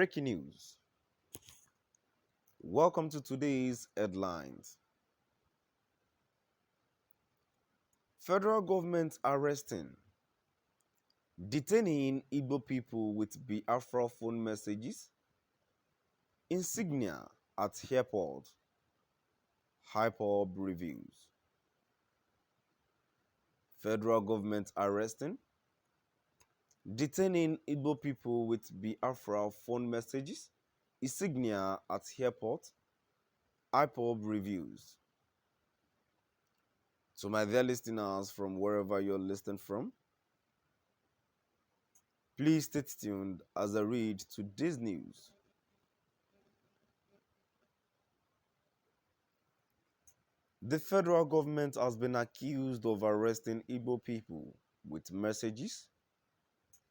Breaking news. Welcome to today's headlines. Federal government arresting, detaining Igbo people with Biafra phone messages, insignia at airport, hyperb reviews. Federal government arresting, detaining Igbo people with Biafra phone messages, insignia at airport, hyperb reviews. To my dear listeners from wherever you're listening from, please stay tuned as I read today's news. The federal government has been accused of arresting Igbo people with messages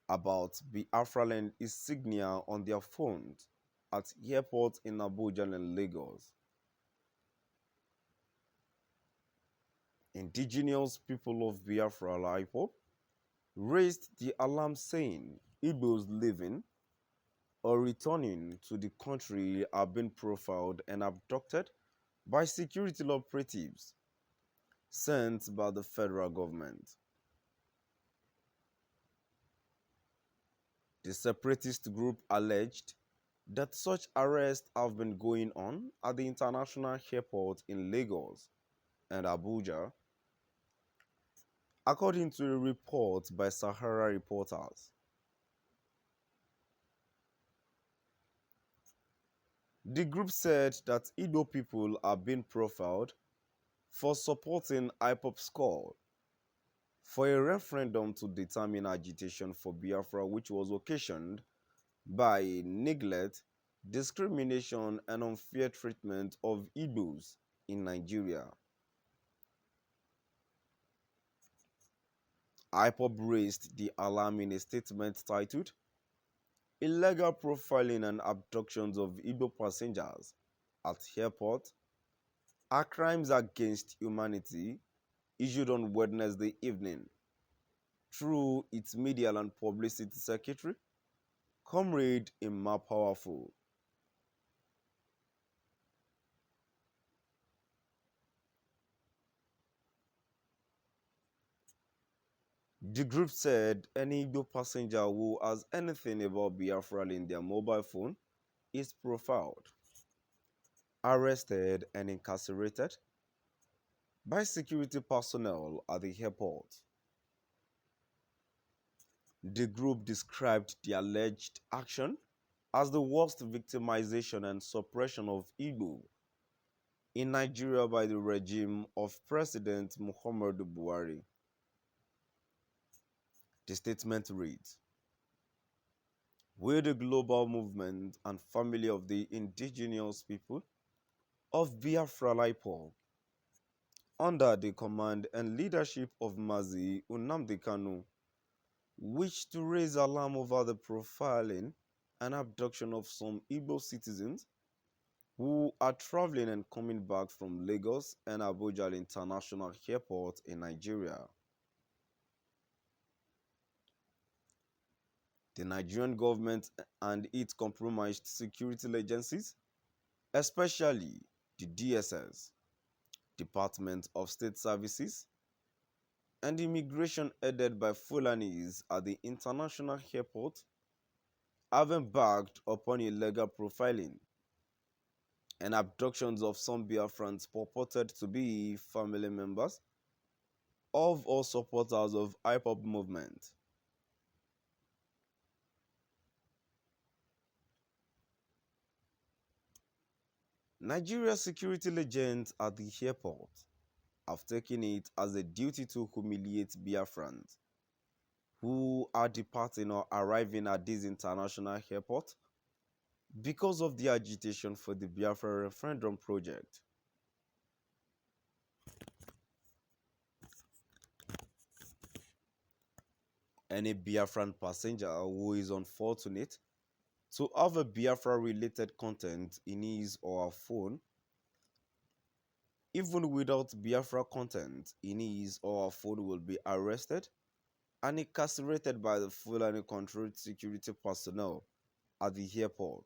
about Biafra land insignia on their phones at airports in Abuja and Lagos. Indigenous people of Biafra, IPOB, raised the alarm saying Igbos living or returning to the country are being profiled and abducted by security operatives sent by the federal government. The separatist group alleged that such arrests have been going on at the international airport in Lagos and Abuja, according to a report by Sahara reporters. The group said that Igbo people are being profiled for supporting IPOB's call for a referendum to determine agitation for Biafra, which was occasioned by neglect, discrimination, and unfair treatment of Igbos in Nigeria. IPOB raised the alarm in a statement titled Illegal Profiling and Abductions of Igbo Passengers at Airport are Crimes Against Humanity, issued on Wednesday evening through its Media and Publicity Secretary, Comrade Emma Powerful. The group said any Igbo passenger who has anything about Biafra in their mobile phone is profiled, arrested, and incarcerated by security personnel at the airport. The group described the alleged action as the worst victimization and suppression of Igbo in Nigeria by the regime of President Muhammadu Buhari. The statement reads, "We, the global movement and family of the indigenous people of Biafra IPOB, under the command and leadership of Mazi Nnamdi Kanu, wish to raise alarm over the profiling and abduction of some Igbo citizens who are traveling and coming back from Lagos and Abuja International Airport in Nigeria. The Nigerian government and its compromised security agencies, especially the DSS, Department of State Services, and immigration headed by Fulanis at the international airport, have embarked upon illegal profiling and abductions of some Biafrans purported to be family members of or supporters of IPOB movement. Nigeria security agents at the airport have taken it as a duty to humiliate Biafrans who are departing or arriving at this international airport because of the agitation for the Biafra referendum project. Any Biafran passenger who is unfortunate to have a Biafra-related content in his or her phone, even without Biafra content in his or her phone, will be arrested and incarcerated by the Fulani-controlled security personnel at the airport.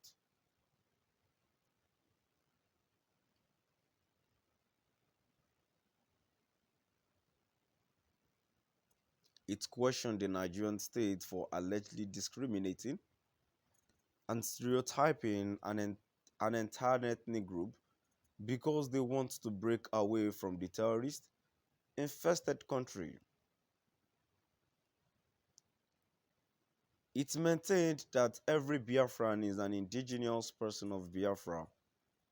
It questioned the Nigerian state for allegedly discriminating and stereotyping an entire ethnic group because they want to break away from the terrorist infested country. It maintained that every Biafran is an indigenous person of Biafra,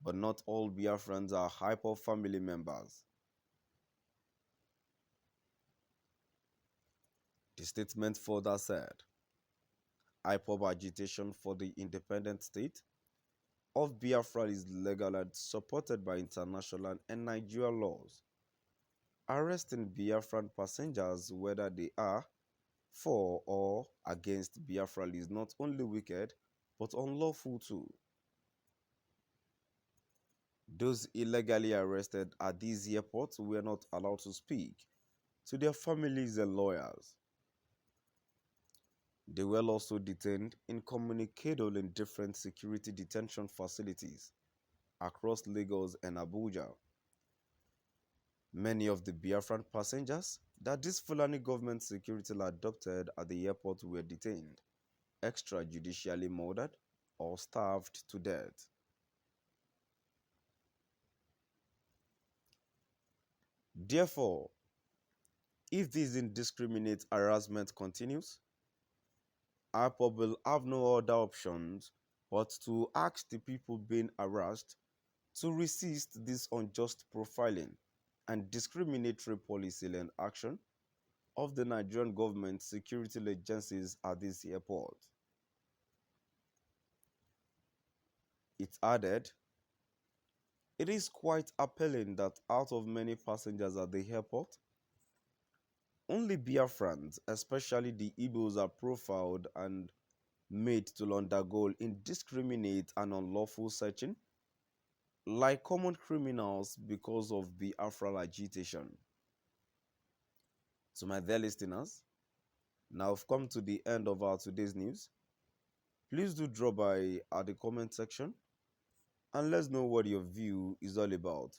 but not all Biafrans are hyper family members. The statement further said, IPOB agitation for the independent state of Biafra is legal and supported by international and Nigerian laws. Arresting Biafran passengers, whether they are for or against Biafra, is not only wicked but unlawful too. Those illegally arrested at these airports were not allowed to speak to their families and lawyers. They were also detained incommunicado in different security detention facilities across Lagos and Abuja. Many of the Biafran passengers that this Fulani government security adopted at the airport were detained, extrajudicially murdered, or starved to death. Therefore, if this indiscriminate harassment continues, IPOB will have no other options but to ask the people being harassed to resist this unjust profiling and discriminatory policy and action of the Nigerian government security agencies at this airport. It added, it is quite appalling that out of many passengers at the airport, only Biafrans, especially the Igbos, are profiled and made to undergo indiscriminate and unlawful searching like common criminals because of Biafra agitation. To my dear listeners, now I've come to the end of our today's news. Please do drop by at the comment section and let's know what your view is all about.